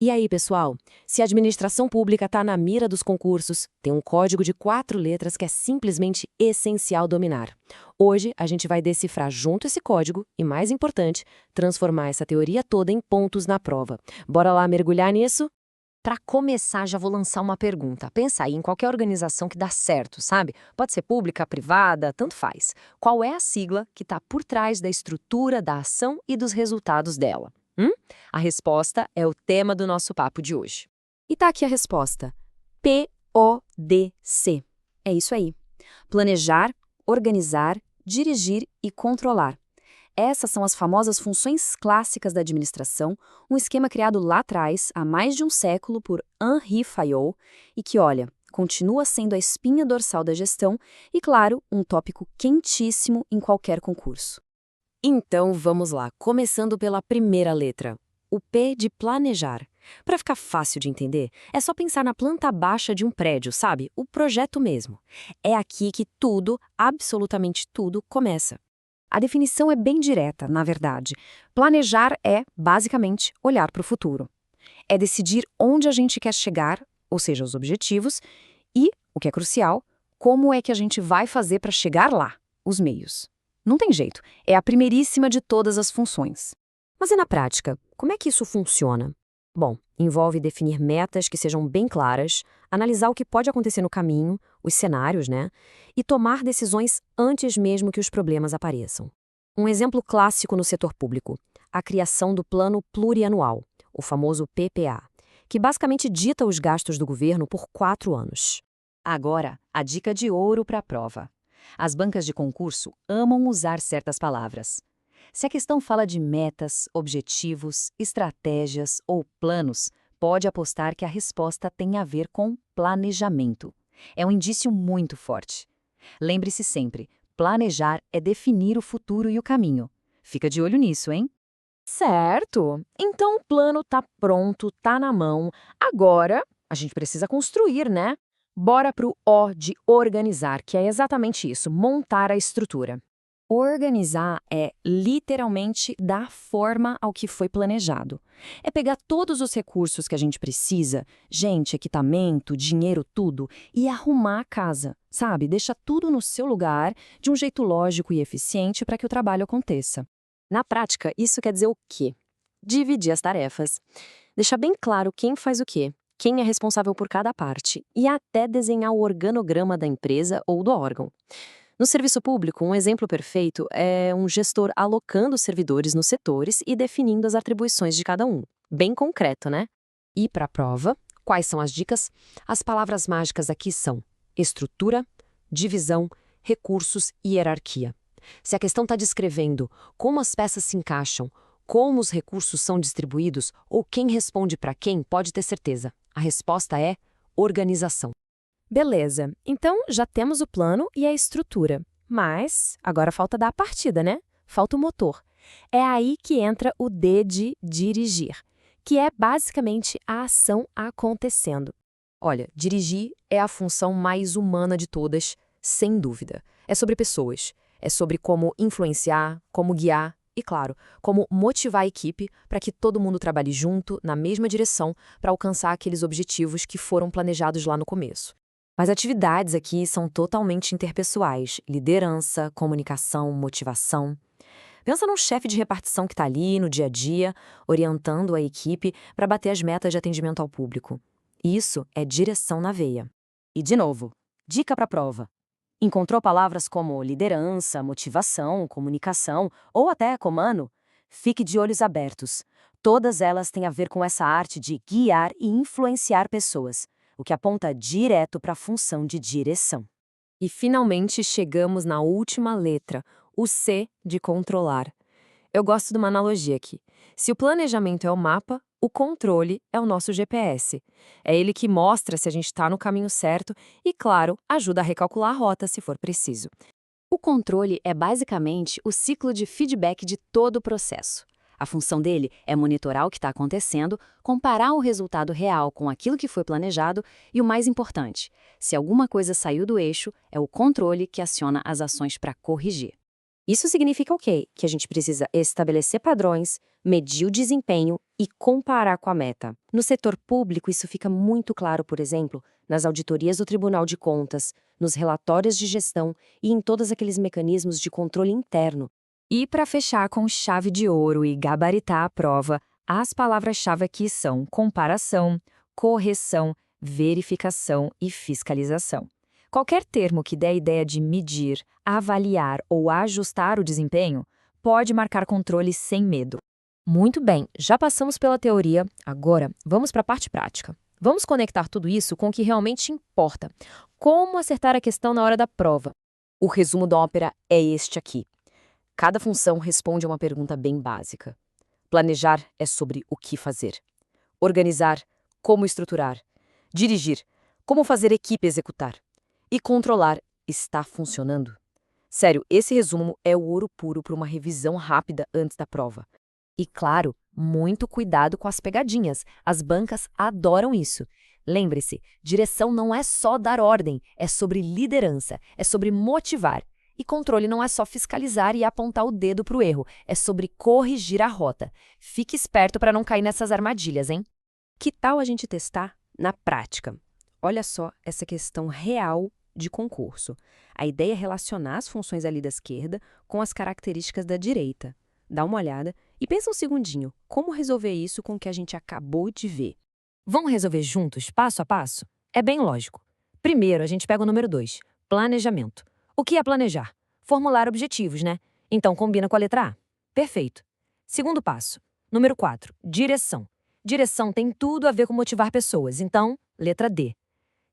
E aí, pessoal? Se a administração pública está na mira dos concursos, tem um código de 4 letras que é simplesmente essencial dominar. Hoje, a gente vai decifrar junto esse código e, mais importante, transformar essa teoria toda em pontos na prova. Bora lá mergulhar nisso? Para começar, já vou lançar uma pergunta. Pensa aí em qualquer organização que dá certo, sabe? Pode ser pública, privada, tanto faz. Qual é a sigla que está por trás da estrutura, da ação e dos resultados dela? A resposta é o tema do nosso papo de hoje. E tá aqui a resposta. PODC. É isso aí. Planejar, organizar, dirigir e controlar. Essas são as famosas funções clássicas da administração, um esquema criado lá atrás, há mais de um século, por Henri Fayol, e que, olha, continua sendo a espinha dorsal da gestão e, claro, um tópico quentíssimo em qualquer concurso. Então, vamos lá, começando pela primeira letra, o P de planejar. Para ficar fácil de entender, é só pensar na planta baixa de um prédio, sabe? O projeto mesmo. É aqui que tudo, absolutamente tudo, começa. A definição é bem direta, na verdade. Planejar é, basicamente, olhar para o futuro. É decidir onde a gente quer chegar, ou seja, os objetivos, e, o que é crucial, como é que a gente vai fazer para chegar lá, os meios. Não tem jeito, é a primeiríssima de todas as funções. Mas e na prática, como é que isso funciona? Bom, envolve definir metas que sejam bem claras, analisar o que pode acontecer no caminho, os cenários, né? E tomar decisões antes mesmo que os problemas apareçam. Um exemplo clássico no setor público, a criação do Plano Plurianual, o famoso PPA, que basicamente dita os gastos do governo por 4 anos. Agora, a dica de ouro para a prova. As bancas de concurso amam usar certas palavras. Se a questão fala de metas, objetivos, estratégias ou planos, pode apostar que a resposta tem a ver com planejamento. É um indício muito forte. Lembre-se sempre, planejar é definir o futuro e o caminho. Fica de olho nisso, hein? Certo. Então o plano tá pronto, tá na mão. Agora, a gente precisa construir, né? Bora pro O de organizar, que é exatamente isso, montar a estrutura. Organizar é literalmente dar forma ao que foi planejado. É pegar todos os recursos que a gente precisa, gente, equipamento, dinheiro, tudo, e arrumar a casa, sabe? Deixar tudo no seu lugar, de um jeito lógico e eficiente para que o trabalho aconteça. Na prática, isso quer dizer o quê? Dividir as tarefas. Deixar bem claro quem faz o quê, quem é responsável por cada parte, e até desenhar o organograma da empresa ou do órgão. No serviço público, um exemplo perfeito é um gestor alocando servidores nos setores e definindo as atribuições de cada um. Bem concreto, né? E para a prova, quais são as dicas? As palavras mágicas aqui são estrutura, divisão, recursos e hierarquia. Se a questão está descrevendo como as peças se encaixam, como os recursos são distribuídos ou quem responde para quem, pode ter certeza. A resposta é organização. Beleza, então já temos o plano e a estrutura. Mas agora falta dar a partida, né? Falta o motor. É aí que entra o D de dirigir, que é basicamente a ação acontecendo. Olha, dirigir é a função mais humana de todas, sem dúvida. É sobre pessoas. É sobre como influenciar, como guiar e, claro, como motivar a equipe para que todo mundo trabalhe junto, na mesma direção, para alcançar aqueles objetivos que foram planejados lá no começo. Mas atividades aqui são totalmente interpessoais: liderança, comunicação, motivação. Pensa num chefe de repartição que está ali no dia a dia, orientando a equipe para bater as metas de atendimento ao público. Isso é direção na veia. E, de novo, dica para a prova. Encontrou palavras como liderança, motivação, comunicação ou até comando? Fique de olhos abertos. Todas elas têm a ver com essa arte de guiar e influenciar pessoas, o que aponta direto para a função de direção. E finalmente chegamos na última letra, o C de controlar. Eu gosto de uma analogia aqui. Se o planejamento é o mapa, o controle é o nosso GPS. É ele que mostra se a gente está no caminho certo e, claro, ajuda a recalcular a rota se for preciso. O controle é basicamente o ciclo de feedback de todo o processo. A função dele é monitorar o que está acontecendo, comparar o resultado real com aquilo que foi planejado e, o mais importante, se alguma coisa saiu do eixo, é o controle que aciona as ações para corrigir. Isso significa o quê? Que a gente precisa estabelecer padrões, medir o desempenho e comparar com a meta. No setor público, isso fica muito claro, por exemplo, nas auditorias do Tribunal de Contas, nos relatórios de gestão e em todos aqueles mecanismos de controle interno. E para fechar com chave de ouro e gabaritar a prova, as palavras-chave aqui são comparação, correção, verificação e fiscalização. Qualquer termo que dê a ideia de medir, avaliar ou ajustar o desempenho pode marcar controle sem medo. Muito bem, já passamos pela teoria, agora vamos para a parte prática. Vamos conectar tudo isso com o que realmente importa. Como acertar a questão na hora da prova? O resumo da ópera é este aqui. Cada função responde a uma pergunta bem básica. Planejar é sobre o que fazer. Organizar, como estruturar. Dirigir, como fazer equipe executar. E controlar, está funcionando? Sério, esse resumo é o ouro puro para uma revisão rápida antes da prova. E claro, muito cuidado com as pegadinhas. As bancas adoram isso. Lembre-se, direção não é só dar ordem, é sobre liderança, é sobre motivar. E controle não é só fiscalizar e apontar o dedo para o erro, é sobre corrigir a rota. Fique esperto para não cair nessas armadilhas, hein? Que tal a gente testar na prática? Olha só essa questão real de concurso. A ideia é relacionar as funções ali da esquerda com as características da direita. Dá uma olhada e pensa um segundinho, como resolver isso com o que a gente acabou de ver? Vamos resolver juntos, passo a passo? É bem lógico. Primeiro, a gente pega o número 2, planejamento. O que é planejar? Formular objetivos, né? Então combina com a letra A. Perfeito. Segundo passo, número 4, direção. Direção tem tudo a ver com motivar pessoas, então, letra D.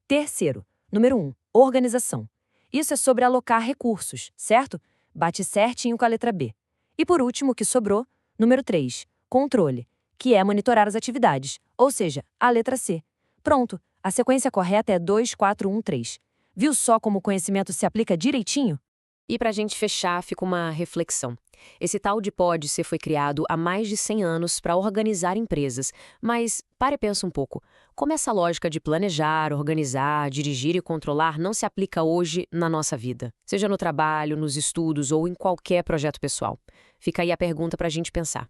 Terceiro, número 1, organização. Isso é sobre alocar recursos, certo? Bate certinho com a letra B. E por último, o que sobrou, número 3, controle, que é monitorar as atividades, ou seja, a letra C. Pronto, a sequência correta é 2, 4, 1, 3. Viu só como o conhecimento se aplica direitinho? E para a gente fechar, fica uma reflexão. Esse tal de Pódice foi criado há mais de 100 anos para organizar empresas. Mas pare e pensa um pouco. Como essa lógica de planejar, organizar, dirigir e controlar não se aplica hoje na nossa vida? Seja no trabalho, nos estudos ou em qualquer projeto pessoal. Fica aí a pergunta para a gente pensar.